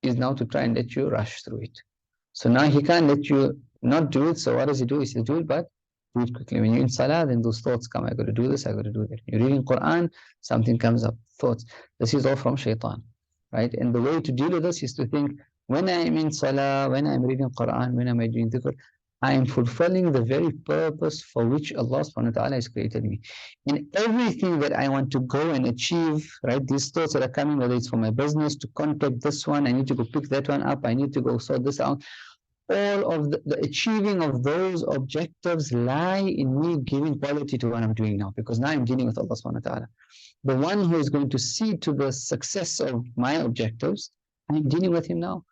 is now to try and let you rush through it. So now he can't let you not do it. So what does he do? He says, do it, but do it quickly. When you're in salah, then those thoughts come. I got to do this, I got to do that. You're reading Quran, something comes up, thoughts. This is all from shaitan, right? And the way to deal with this is to think, when I am in salah, when I'm reading Quran, when I'm doing dhikr, I am fulfilling the very purpose for which Allah subhanahu wa ta'ala has created me. In everything that I want to go and achieve, right, these thoughts that are coming, whether it's for my business, to contact this one, I need to go pick that one up, I need to go sort this out. All of the achieving of those objectives lie in me giving quality to what I'm doing now, because now I'm dealing with Allah subhanahu wa ta'ala. The one who is going to see to the success of my objectives, I'm dealing with him now.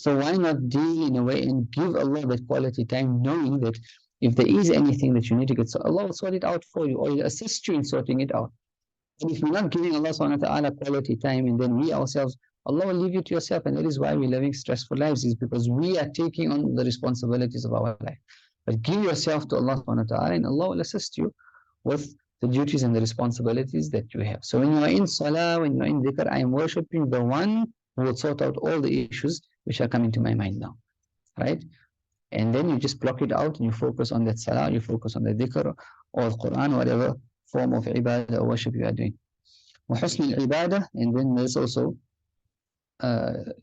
So why not deal in a way and give Allah that quality time, knowing that if there is anything that you need to get, so Allah will sort it out for you, or He'll assist you in sorting it out. And if you're not giving Allah subhanahu wa ta'ala quality time, and then we ourselves, Allah will leave you to yourself. And that is why we're living stressful lives, is because we are taking on the responsibilities of our life. But give yourself to Allah subhanahu wa ta'ala, and Allah will assist you with the duties and the responsibilities that you have. So when you are in salah, when you are in dhikr, I am worshipping the one who will sort out all the issues which are coming to my mind now, right? And then you just block it out and you focus on that salah, you focus on the dhikr or Quran, whatever form of ibadah or worship you are doing. وحسن العبادة, and then there's also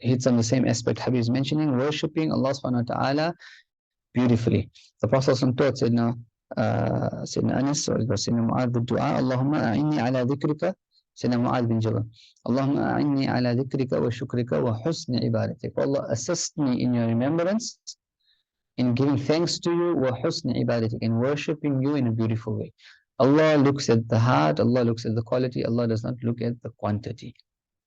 hits on the same aspect Habib is mentioning, worshipping Allah subhanahu wa ta'ala beautifully. The Prophet taught Sayyidina Anas or Sayyidina Mu'adh the dua, Allahumma a'inni ala dhikrika, Sayyidina Mu'adh bin Jabal, Allahumma a'inni ala dhikrika wa shukrika wa husni ibadatik. Allah, assist me in your remembrance, in giving thanks to you, wa husni ibadatik, and worshipping you in a beautiful way. Allah looks at the heart, Allah looks at the quality, Allah does not look at the quantity.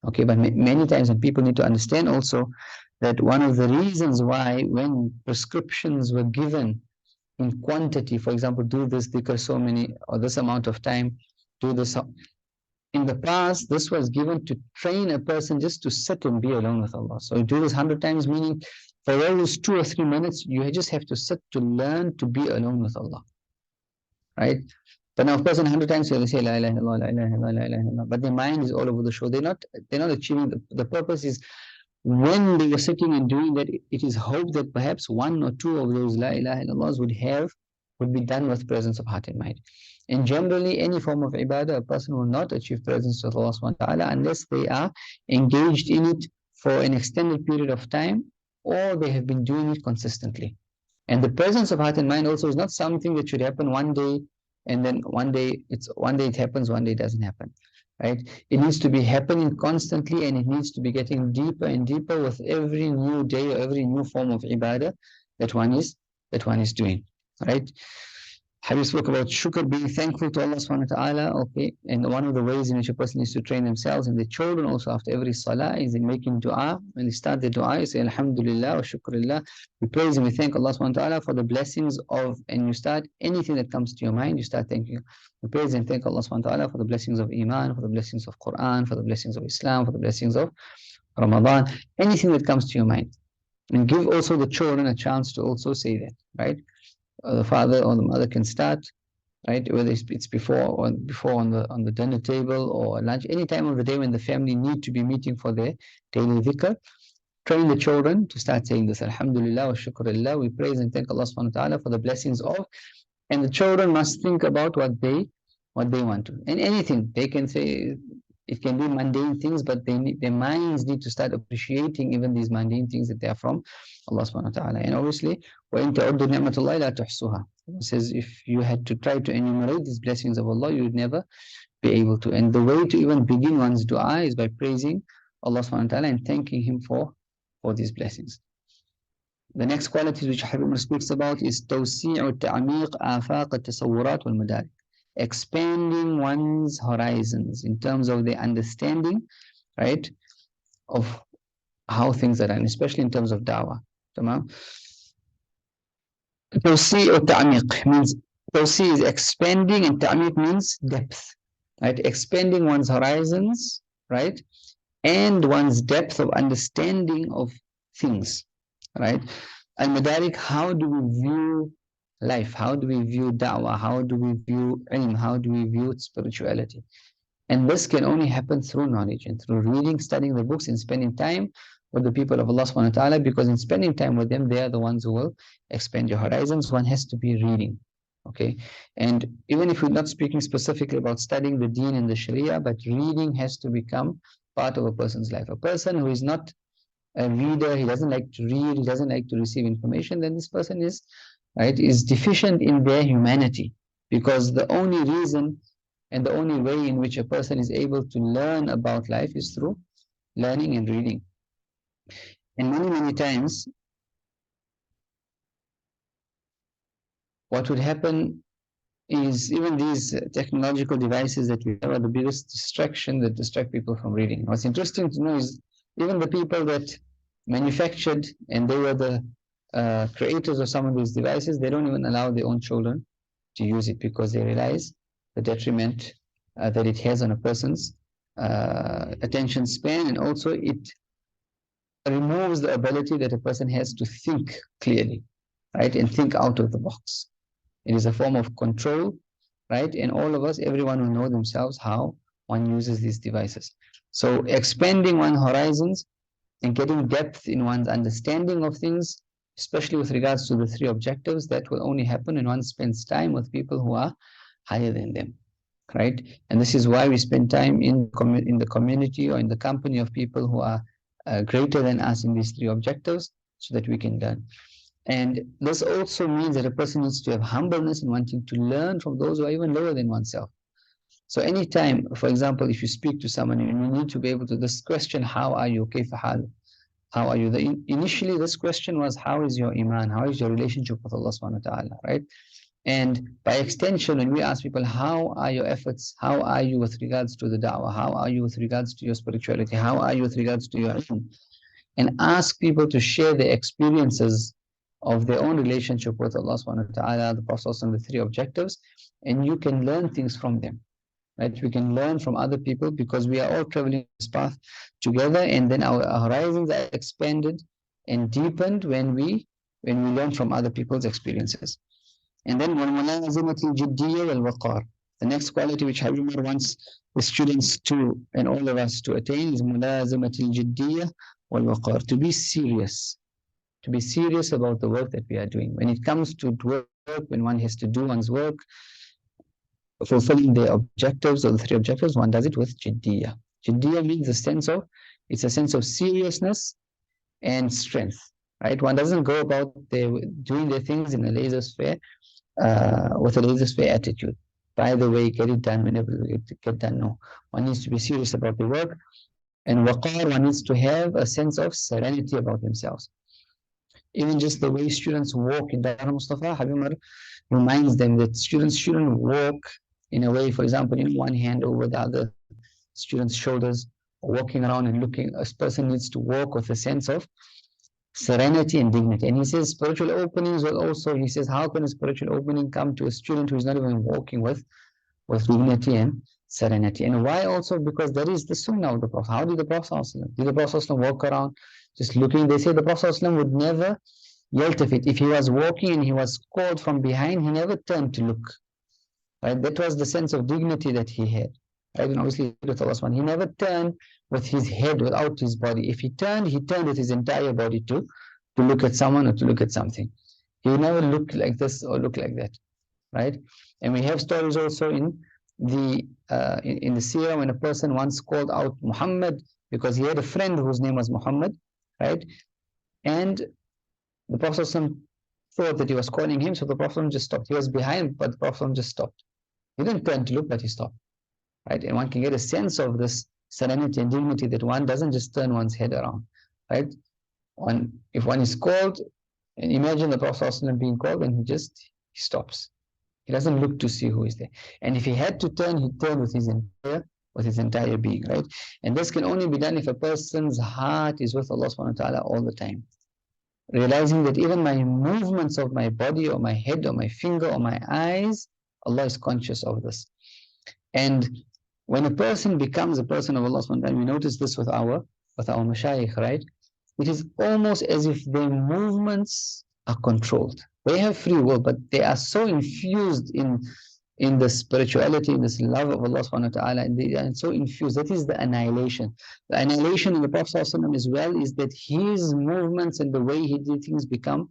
Okay, but many times, and people need to understand also that one of the reasons why when prescriptions were given in quantity, for example, do this dhikr so many or this amount of time, do this. In the past, this was given to train a person just to sit and be alone with Allah. So you do this 100 times, meaning for those 2 or 3 minutes, you just have to sit to learn to be alone with Allah, right? But now, of course, 100 times they say la ilaha illallah, la ilaha illallah, la ilaha illallah, but their mind is all over the show. They're not achieving the purpose. Is when they were sitting and doing that, it is hoped that perhaps 1 or 2 of those la ilaha illallahs would be done with presence of heart and mind. And generally, any form of ibadah, a person will not achieve presence with Allah subhanahu wa ta'ala unless they are engaged in it for an extended period of time, or they have been doing it consistently. And the presence of heart and mind also is not something that should happen one day, and then one day it happens, one day it doesn't happen, right? It needs to be happening constantly, and it needs to be getting deeper and deeper with every new day or every new form of ibadah that one is doing, right? Habib spoke about shukr, being thankful to Allah subhanahu wa ta'ala, okay? And one of the ways in which a person needs to train themselves and the children also after every salah is in making dua. When they start the dua, you say Alhamdulillah wa shukrullah. We praise and we thank Allah subhanahu wa ta'ala for the blessings of, and you start anything that comes to your mind, you start thanking. We praise and thank Allah subhanahu wa ta'ala for the blessings of Iman, for the blessings of Quran, for the blessings of Islam, for the blessings of Ramadan, anything that comes to your mind. And give also the children a chance to also say that, right? The father or the mother can start, right? Whether it's before on the dinner table or lunch, any time of the day when the family need to be meeting for their daily dhikr, train the children to start saying this, Alhamdulillah wa shukrullah. We praise and thank Allah subhanahu wa ta'ala for the blessings of, and the children must think about what they want to. And anything they can say, it can be mundane things, but their minds need to start appreciating even these mundane things that they are from Allah subhanahu wa ta'ala. And obviously, وَإِن تَعُدُّوا نِعْمَةَ اللَّهِ لَا تُحْصُوهَا. It says if you had to try to enumerate these blessings of Allah, you would never be able to. And the way to even begin one's dua is by praising Allah subhanahu wa ta'ala and thanking Him for these blessings. The next qualities which Habib speaks about is توسيع التعميق آفاق التصورات والمدارك. Expanding one's horizons in terms of the understanding, right, of how things are done, especially in terms of da'wah. Tamam? Tawsi or ta'miq means, tawsi is expanding and ta'miq means depth, right? Expanding one's horizons, right, and one's depth of understanding of things, right? Al-madarik, how do we view life? How do we view da'wah? How do we view ilm? How do we view spirituality? And this can only happen through knowledge and through reading, studying the books and spending time with the people of Allah subhanahu wa ta'ala, because in spending time with them, they are the ones who will expand your horizons. One has to be reading. Okay, and even if we're not speaking specifically about studying the deen and the sharia, but reading has to become part of a person's life. A person who is not a reader, he doesn't like to read, he doesn't like to receive information, then this person is, right, is deficient in their humanity, because the only reason and the only way in which a person is able to learn about life is through learning and reading. And many times, what would happen is even these technological devices that we have are the biggest distraction that distract people from reading. What's interesting to know is even the people that manufactured and they were the creators of some of these devices, they don't even allow their own children to use it, because they realize the detriment that it has on a person's attention span, and also it removes the ability that a person has to think clearly, right, and think out of the box. It is a form of control, right? And all of us, everyone will know themselves how one uses these devices. So expanding one's horizons and getting depth in one's understanding of things, especially with regards to the three objectives, that will only happen when one spends time with people who are higher than them, right? And this is why we spend time in the community or in the company of people who are greater than us in these three objectives, so that we can learn. And this also means that a person needs to have humbleness in wanting to learn from those who are even lower than oneself. So anytime, for example, if you speak to someone, you need to be able to, this question, how are you? Kayfa hal? How are you? Initially, this question was, how is your iman? How is your relationship with Allah subhanahu wa ta'ala, right? And by extension, when we ask people, how are your efforts? How are you with regards to the da'wah? How are you with regards to your spirituality? How are you with regards to your ilm? And ask people to share their experiences of their own relationship with Allah subhanahu wa ta'ala, the Prophet and the three objectives, and you can learn things from them, right? We can learn from other people, because we are all traveling this path together, and then our horizons are expanded and deepened when we learn from other people's experiences. And then وَالْمُلَازَمَةِ الْجِدِّيَّةِ وَالْوَقَارِ. The next quality which Habib wants the students to, and all of us to attain, is مُلَازَمَةِ الْجِدِّيَّةِ وَالْوَقَارِ. To be serious. To be serious about the work that we are doing. When it comes to work, when one has to do one's work, fulfilling the objectives or the three objectives, one does it with jiddiyah. Jiddiyah means it's a sense of seriousness and strength, right? One doesn't go about doing their things in a laissez-faire, with a laissez-faire attitude. By the way, get it done whenever you get done. No, one needs to be serious about the work. And waqar, one needs to have a sense of serenity about themselves. Even just the way students walk in Dar Mustafa, Habib reminds them that students shouldn't walk in a way, for example, one hand over the other student's shoulders, or walking around and looking. A person needs to walk with a sense of serenity and dignity. And he says spiritual openings will also, he says, how can a spiritual opening come to a student who is not even walking with dignity and serenity? And why also? Because that is the sunnah of the Prophet. How did the Prophet walk around just looking? They say the Prophet would never yaltafit. If he was walking and he was called from behind, he never turned to look. Right? That was the sense of dignity that he had. Right? And obviously with Allah, he never turned with his head, without his body. If he turned with his entire body to look at someone or to look at something. He would never look like this or look like that. Right? And we have stories also in the seerah, when a person once called out Muhammad, because he had a friend whose name was Muhammad, right? And the Prophet thought that he was calling him, so the Prophet just stopped. He was behind, but the Prophet just stopped. He didn't turn to look, but he stopped, right? And one can get a sense of this serenity and dignity, that one doesn't just turn one's head around, right? If one is called, and imagine the Prophet being called, and he stops. He doesn't look to see who is there. And if he had to turn, he turned with his entire being, right? And this can only be done if a person's heart is with Allah subhanahu wa ta'ala all the time. Realizing that even my movements of my body or my head or my finger or my eyes, Allah is conscious of this. And when a person becomes a person of Allah subhanahu wa ta'ala, we notice this with our mashayikh, right? It is almost as if their movements are controlled. They have free will, but they are so infused in in the spirituality, in this love of Allah subhanahu wa ta'ala, and so infused. That is the annihilation. The annihilation in the Prophet ﷺ as well is that his movements and the way he did things become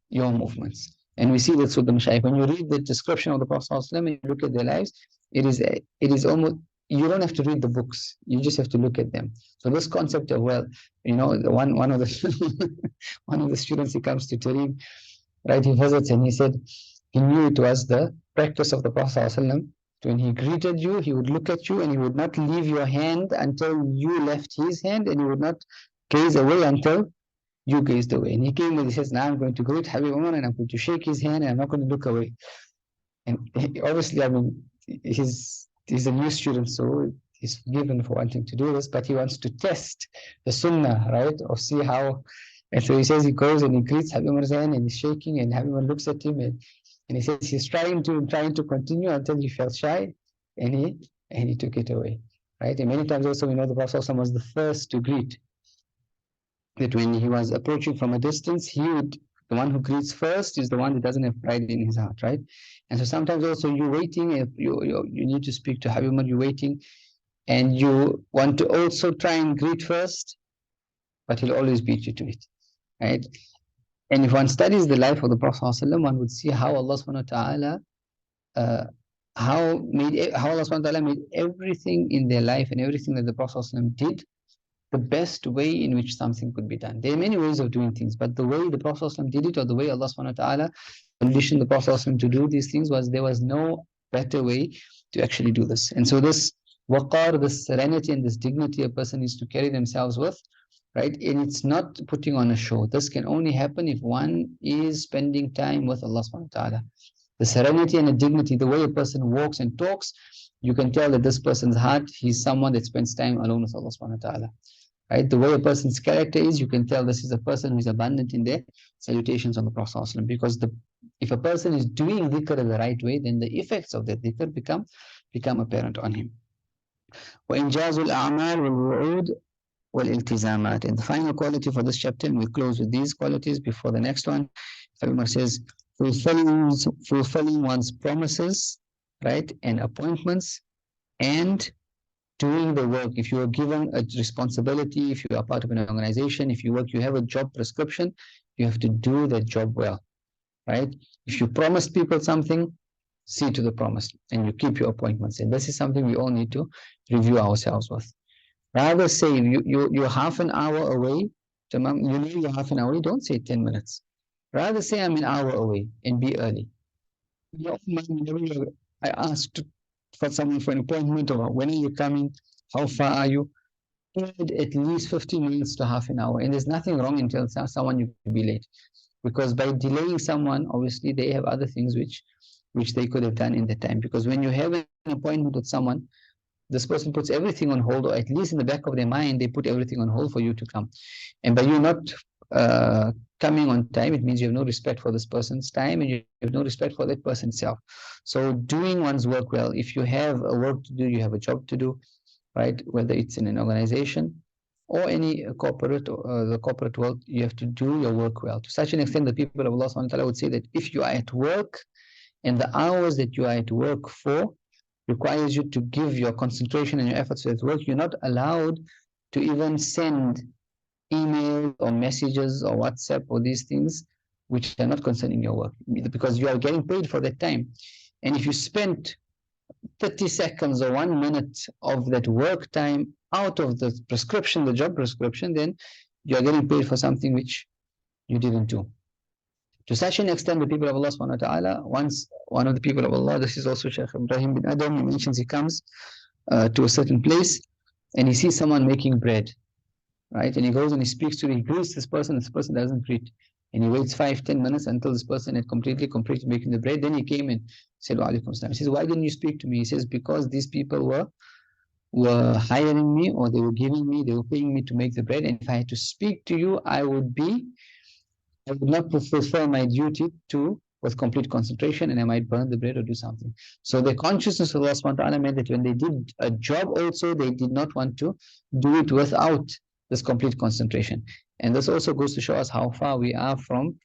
your movements. And we see that with the Mashaykh. When you read the description of the Prophet ﷺ and you look at their lives, it is almost, you don't have to read the books, you just have to look at them. So this concept of, well, you know, one of the one of the students, he comes to Tareem, right? He visits and he said he knew it was the practice of the Prophet ﷺ. When he greeted you, he would look at you and he would not leave your hand until you left his hand, and he would not gaze away until you gazed away. And he came and he says, now I'm going to greet Habib Umar and I'm going to shake his hand and I'm not going to look away. And obviously, I mean, he's a new student, so he's forgiven for wanting to do this, but he wants to test the sunnah, right? Or see how. And so he says he goes and he greets Habib Umar's hand and he's shaking, and Habib Umar looks at him and he says he's trying to continue until he felt shy, and he took it away, right? And many times also we know the Prophet was the first to greet. That when he was approaching from a distance, the one who greets first is the one that doesn't have pride in his heart, right? And so sometimes also you're waiting, if you need to speak to Habib Umar, you're waiting, and you want to also try and greet first, but he'll always beat you to it, right? And if one studies the life of the Prophet ﷺ, one would see how Allah subhanahu wa ta'ala how Allah subhanahu wa ta'ala made everything in their life and everything that the Prophet ﷺ did the best way in which something could be done. There are many ways of doing things, but the way the Prophet ﷺ did it, or the way Allah subhanahu wa ta'ala conditioned the Prophet ﷺ to do these things, there was no better way to actually do this. And so this waqar, this serenity and this dignity a person needs to carry themselves with, right? And it's not putting on a show. This can only happen if one is spending time with Allah subhanahu wa ta'ala. The serenity and the dignity, the way a person walks and talks, you can tell that this person's heart, he's someone that spends time alone with Allah subhanahu wa ta'ala. Right? The way a person's character is, you can tell this is a person who is abundant in their salutations on the Prophet ﷺ. Because if a person is doing dhikr in the right way, then the effects of that dhikr become apparent on him. وَإِنْجَازُ الْأَعْمَالِ وَالْوُعُودِ وَالْإِلْتِزَامَاتِ. And the final quality for this chapter, and we close with these qualities before the next one. Umar says, fulfilling one's promises, right, and appointments, and doing the work. If you are given a responsibility, if you are part of an organization, if you work, you have a job prescription, you have to do that job well, right? If you promise people something, see to the promise, and you keep your appointments. And this is something we all need to review ourselves with. Rather say you're half an hour away, you know you're half an hour away, don't say 10 minutes. Rather say I'm an hour away and be early. I asked for someone for an appointment, or when are you coming, how far are you, add at least 15 minutes to half an hour. And there's nothing wrong in telling someone you could be late, because by delaying someone, obviously they have other things which they could have done in the time. Because when you have an appointment with someone, this person puts everything on hold, or at least in the back of their mind, they put everything on hold for you to come. And by you not coming on time, it means you have no respect for this person's time, and you have no respect for that person's self. So doing one's work well, if you have a work to do, you have a job to do, right? Whether it's in an organization or any corporate, the corporate world, you have to do your work well. To such an extent, the people of Allah subhanahu wa ta'ala would say that if you are at work, and the hours that you are at work for requires you to give your concentration and your efforts at work, you're not allowed to even send emails or messages or WhatsApp or these things which are not concerning your work, because you are getting paid for that time. And if you spend 30 seconds or 1 minute of that work time out of the prescription, the job prescription, then you are getting paid for something which you didn't do. To such an extent, the people of Allah subhanahu wa ta'ala, once one of the people of Allah, this is also Shaykh Ibrahim bin Adam, he mentions he comes to a certain place and he sees someone making bread, right? And he goes and he speaks to, he greets this person doesn't greet. And he waits 5-10 minutes until this person had completely making the bread. Then he came and said, Wa alaikum salam. He says, why didn't you speak to me? He says, because these people were hiring me, or they were paying me to make the bread. And if I had to speak to you, I would not fulfill my duty with complete concentration, and I might burn the bread or do something. So the consciousness of Allah subhanahu wa ta'ala meant that when they did a job also, they did not want to do it without this complete concentration. And this also goes to show us how far we are from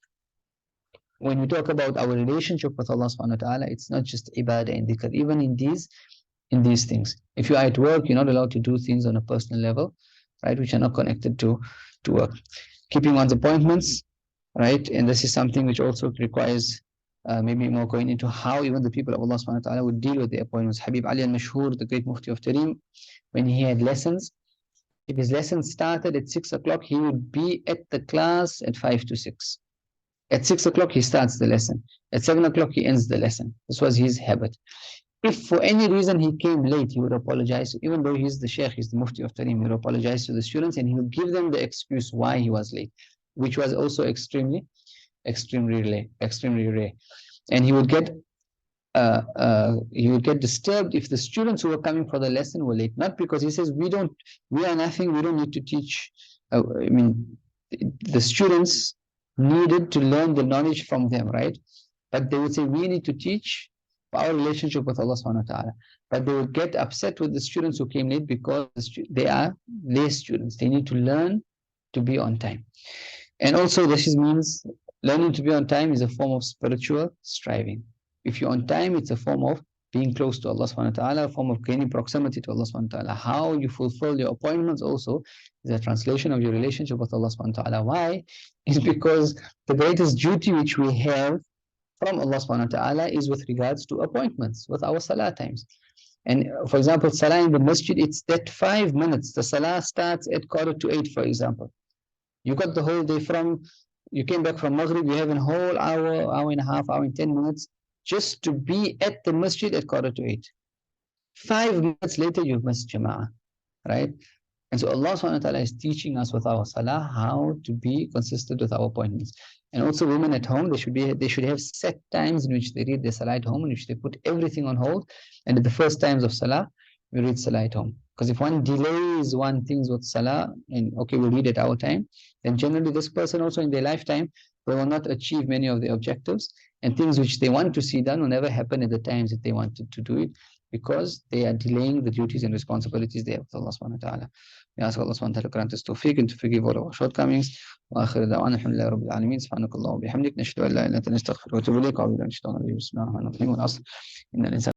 when we talk about our relationship with Allah subhanahu wa ta'ala, it's not just ibadah and dhikr. Even in these things, if you are at work, you're not allowed to do things on a personal level, right, which are not connected to work. Keeping one's appointments, right, and this is something which also requires maybe more going into how even the people of Allah subhanahu wa ta'ala would deal with the appointments. Habib Ali al-Mashhur, the great Mufti of Tareem, when he had lessons, if his lesson started at 6 o'clock, he would be at the class at 5 to 6. At 6 o'clock, he starts the lesson. At 7 o'clock, he ends the lesson. This was his habit. If for any reason he came late, he would apologize. Even though he's the Shaykh, he's the Mufti of Tareem, he would apologize to the students and he would give them the excuse why he was late, which was also extremely rare. And he would get disturbed if the students who were coming for the lesson were late. Not because he says we are nothing, we don't need to teach. The students needed to learn the knowledge from them, right? But they would say we need to teach our relationship with Allah subhanahu wa ta'ala. But they would get upset with the students who came late because they are lay students. They need to learn to be on time. And also this means learning to be on time is a form of spiritual striving. If you're on time, it's a form of being close to Allah subhanahu wa ta'ala, a form of gaining proximity to Allah subhanahu wa ta'ala. How you fulfill your appointments also is a translation of your relationship with Allah subhanahu wa ta'ala. Why? It's because the greatest duty which we have from Allah subhanahu wa ta'ala is with regards to appointments, with our salah times. And for example, salah in the masjid, it's that 5 minutes. The salah starts at 7:45, for example. You got the whole day you came back from Maghrib, you have a whole hour and a half, hour and 10 minutes just to be at the masjid at 7:45. 5 minutes later, you've missed Jama'ah, right? And so Allah subhanahu wa ta'ala is teaching us with our salah how to be consistent with our appointments. And also women at home, they should have set times in which they read their salah at home, in which they put everything on hold. And at the first times of salah, we read salah at home. Because if one delays one things with salah, and okay, we'll read at our time, then generally this person also in their lifetime, they will not achieve many of their objectives, and things which they want to see done will never happen at the times that they wanted to do it, because they are delaying the duties and responsibilities they have with Allah subhanahu wa ta'ala. We ask Allah subhanahu wa ta'ala to grant us tawfiq and to forgive all our shortcomings. Wa akhiru da'wana alhamdulillahi rabbil alameen. Subhanakallah wa bihamdik. Nashhadu an la ilaha illa anta nastaghfiruka wa natubu ilayk. Wa billahi min shaitanir rajim. Bismillahir rahmanir rahim. Wal 'asr. Innal insana